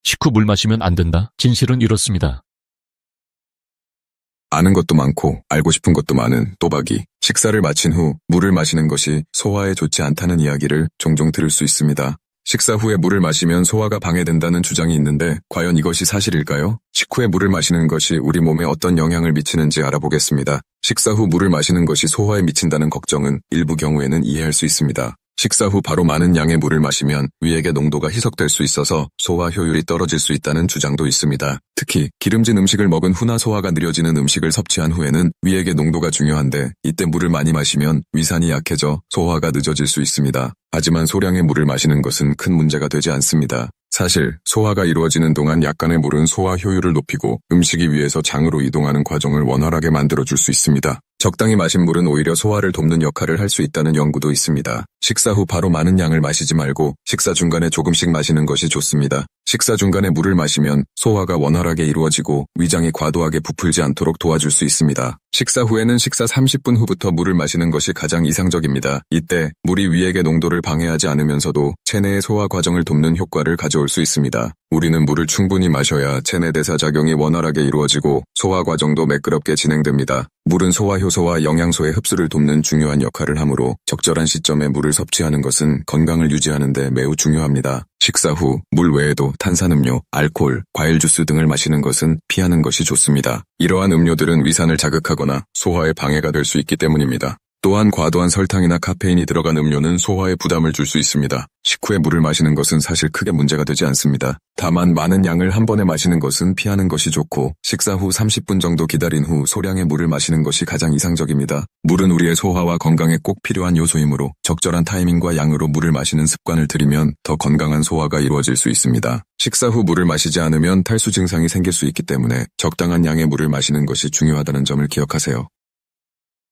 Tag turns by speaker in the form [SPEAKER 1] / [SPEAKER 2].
[SPEAKER 1] 식후 물 마시면 안 된다. 진실은 이렇습니다.
[SPEAKER 2] 아는 것도 많고 알고 싶은 것도 많은 또박이. 식사를 마친 후 물을 마시는 것이 소화에 좋지 않다는 이야기를 종종 들을 수 있습니다. 식사 후에 물을 마시면 소화가 방해된다는 주장이 있는데 과연 이것이 사실일까요? 식후에 물을 마시는 것이 우리 몸에 어떤 영향을 미치는지 알아보겠습니다. 식사 후 물을 마시는 것이 소화에 미친다는 걱정은 일부 경우에는 이해할 수 있습니다. 식사 후 바로 많은 양의 물을 마시면 위액의 농도가 희석될 수 있어서 소화 효율이 떨어질 수 있다는 주장도 있습니다. 특히 기름진 음식을 먹은 후나 소화가 느려지는 음식을 섭취한 후에는 위액의 농도가 중요한데 이때 물을 많이 마시면 위산이 약해져 소화가 늦어질 수 있습니다. 하지만 소량의 물을 마시는 것은 큰 문제가 되지 않습니다. 사실 소화가 이루어지는 동안 약간의 물은 소화 효율을 높이고 음식이 위에서 장으로 이동하는 과정을 원활하게 만들어줄 수 있습니다. 적당히 마신 물은 오히려 소화를 돕는 역할을 할 수 있다는 연구도 있습니다. 식사 후 바로 많은 양을 마시지 말고 식사 중간에 조금씩 마시는 것이 좋습니다. 식사 중간에 물을 마시면 소화가 원활하게 이루어지고 위장이 과도하게 부풀지 않도록 도와줄 수 있습니다. 식사 후에는 식사 30분 후부터 물을 마시는 것이 가장 이상적입니다. 이때 물이 위액의 농도를 방해하지 않으면서도 체내의 소화 과정을 돕는 효과를 가져올 수 있습니다. 우리는 물을 충분히 마셔야 체내 대사 작용이 원활하게 이루어지고 소화 과정도 매끄럽게 진행됩니다. 물은 소화 효소와 영양소의 흡수를 돕는 중요한 역할을 하므로 적절한 시점에 물을 섭취하는 것은 건강을 유지하는 데 매우 중요합니다. 식사 후 물 외에도 탄산음료, 알코올, 과일 주스 등을 마시는 것은 피하는 것이 좋습니다. 이러한 음료들은 위산을 자극하거나 소화에 방해가 될 수 있기 때문입니다. 또한 과도한 설탕이나 카페인이 들어간 음료는 소화에 부담을 줄 수 있습니다. 식후에 물을 마시는 것은 사실 크게 문제가 되지 않습니다. 다만 많은 양을 한 번에 마시는 것은 피하는 것이 좋고 식사 후 30분 정도 기다린 후 소량의 물을 마시는 것이 가장 이상적입니다. 물은 우리의 소화와 건강에 꼭 필요한 요소이므로 적절한 타이밍과 양으로 물을 마시는 습관을 들이면 더 건강한 소화가 이루어질 수 있습니다. 식사 후 물을 마시지 않으면 탈수 증상이 생길 수 있기 때문에 적당한 양의 물을 마시는 것이 중요하다는 점을 기억하세요.